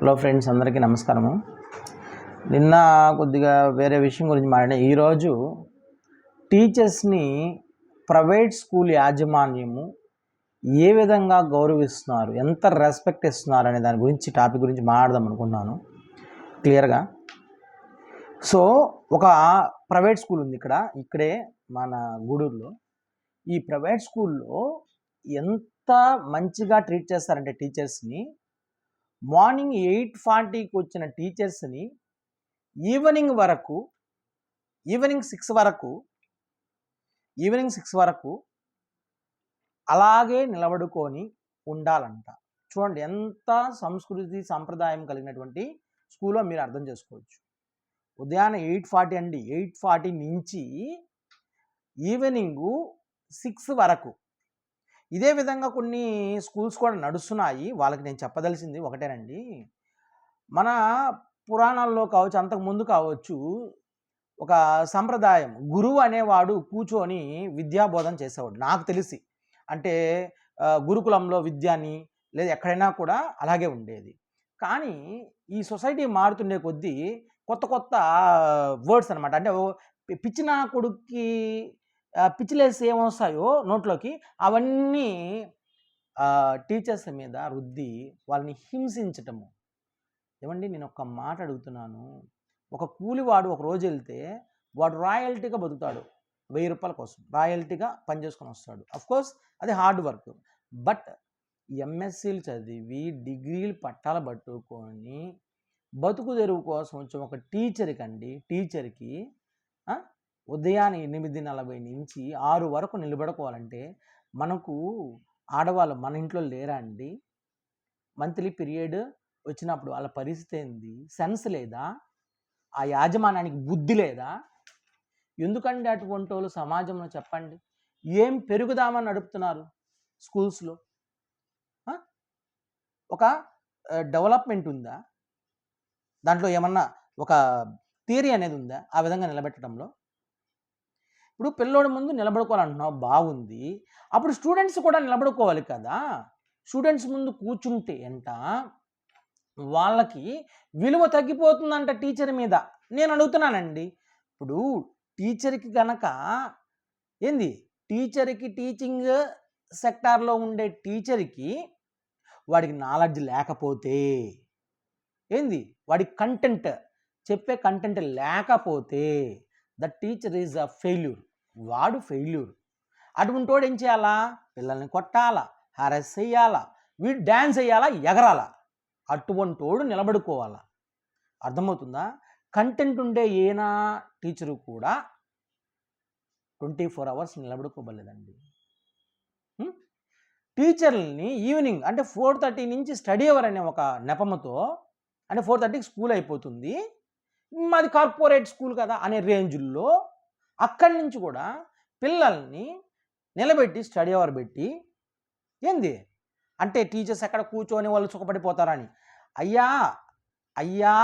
Hello friends, అందరికీ నమస్కారము. నిన్న కొద్దిగా వేరే విషయం గురించి మాట్లాడిన. ఈరోజు టీచర్స్ని ప్రైవేట్ స్కూల్ యాజమాన్యము ఏ విధంగా గౌరవిస్తున్నారు, ఎంత రెస్పెక్ట్ ఇస్తున్నారు అనే దాని గురించి టాపిక్ గురించి మాట్లాడదాం అనుకున్నాను క్లియర్గా. సో ఒక ప్రైవేట్ స్కూల్ ఉంది ఇక్కడే మన గూడూరులో. ఈ ప్రైవేట్ స్కూల్లో ఎంత మంచిగా ట్రీట్ చేస్తారంటే టీచర్స్ని, మార్నింగ్ 8:40కి వచ్చిన టీచర్స్ని ఈవినింగ్ 6 వరకు అలాగే నిలబడుకొని ఉండాలంట. చూడండి, ఎంత సంస్కృతి సంప్రదాయం కలిగినటువంటి స్కూల్లో మీరు అర్థం చేసుకోవచ్చు. ఉదయాన్నే 8:40 అండి, 8:40 నుంచి ఈవినింగ్ 6 వరకు. ఇదే విధంగా కొన్ని స్కూల్స్ కూడా నడుస్తున్నాయి. వాళ్ళకి నేను చెప్పదలిసింది ఒకటేనండి. మన పురాణాల్లో కావచ్చు, అంతకుముందు కావచ్చు, ఒక సంప్రదాయం, గురువు అనేవాడు కూర్చొని విద్యాబోధన చేసేవాడు నాకు తెలిసి. అంటే గురుకులంలో విద్యాని లేదా ఎక్కడైనా కూడా అలాగే ఉండేది. కానీ ఈ సొసైటీ మారుతుండే కొద్దీ కొత్త కొత్త వర్డ్స్ అనమాట. అంటే పిచ్చిన కొడుక్కి పిచ్చిలేసి ఏమొస్తాయో నోట్లోకి అవన్నీ టీచర్స్ మీద రుద్ది వాళ్ళని హింసించటము. ఏమండి, నేను ఒక మాట అడుగుతున్నాను. ఒక కూలివాడు ఒక రోజు వెళ్తే వాడు రాయల్టీగా బతుకుతాడు, 1000 రూపాయల కోసం రాయల్టీగా పనిచేసుకొని వస్తాడు. అఫ్కోర్స్ అది హార్డ్ వర్క్. బట్ ఎంఎస్సీలు చదివి డిగ్రీలు పట్టాలు పట్టుకొని బతుకు తెరువు కోసం వచ్చే ఒక టీచర్కి ఉదయాన్నే 8:40 నుంచి 6 వరకు నిలబడుకోవాలంటే, మనకు ఆడవాళ్ళు మన ఇంట్లో లేరా అండి? మంత్లీ పీరియడ్ వచ్చినప్పుడు వాళ్ళ పరిస్థితి ఏంది? సెన్స్ లేదా? ఆ యాజమాన్యానికి బుద్ధి లేదా? ఎందుకండి అటువంటి వాళ్ళు సమాజంలో? చెప్పండి. ఏం పెరుగుదామని నడుపుతున్నారు స్కూల్స్లో? ఒక డెవలప్మెంట్ ఉందా? దాంట్లో ఏమన్నా ఒక థియరీ అనేది ఉందా ఆ విధంగా నిలబెట్టడంలో? ఇప్పుడు పిల్లోడి ముందు నిలబడుకోవాలంటున్నావు, బాగుంది. అప్పుడు స్టూడెంట్స్ కూడా నిలబడుకోవాలి కదా. స్టూడెంట్స్ ముందు కూర్చుంటే వాళ్ళకి విలువ తగ్గిపోతుందంట టీచర్ మీద. నేను అడుగుతున్నానండి. ఇప్పుడు టీచర్కి కనుక టీచింగ్ సెక్టార్లో ఉండే టీచర్కి వాడికి నాలెడ్జ్ లేకపోతే, వాడి చెప్పే కంటెంట్ లేకపోతే, the teacher is a failure. వాడు ఫెయిల్యూర్. అటువంటి వాడు ఏం చేయాలా? పిల్లల్ని కొట్టాలా, హరాస్ చేయాలా, వీడు డ్యాన్స్ వేయాలా, ఎగరాలా. అటువంటి వాడు నిలబడుకోవాలా. అర్థమవుతుందా? కంటెంట్ ఉండే ఏనా టీచరు కూడా 24 hours నిలబడుకోబలేదండి. టీచర్లని ఈవినింగ్ అంటే 4:30 నుంచి స్టడీ అవర్ అనే ఒక నెపముతో, అంటే 4:30కి స్కూల్ అయిపోతుంది, మాది కార్పొరేట్ స్కూల్ కదా అనే రేంజ్లో అక్కడి నుంచి కూడా పిల్లల్ని నిలబెట్టి స్టడీ అవర్ పెట్టి అంటే టీచర్స్ ఎక్కడ కూర్చొని వాళ్ళు సుఖపడిపోతారని. అయ్యా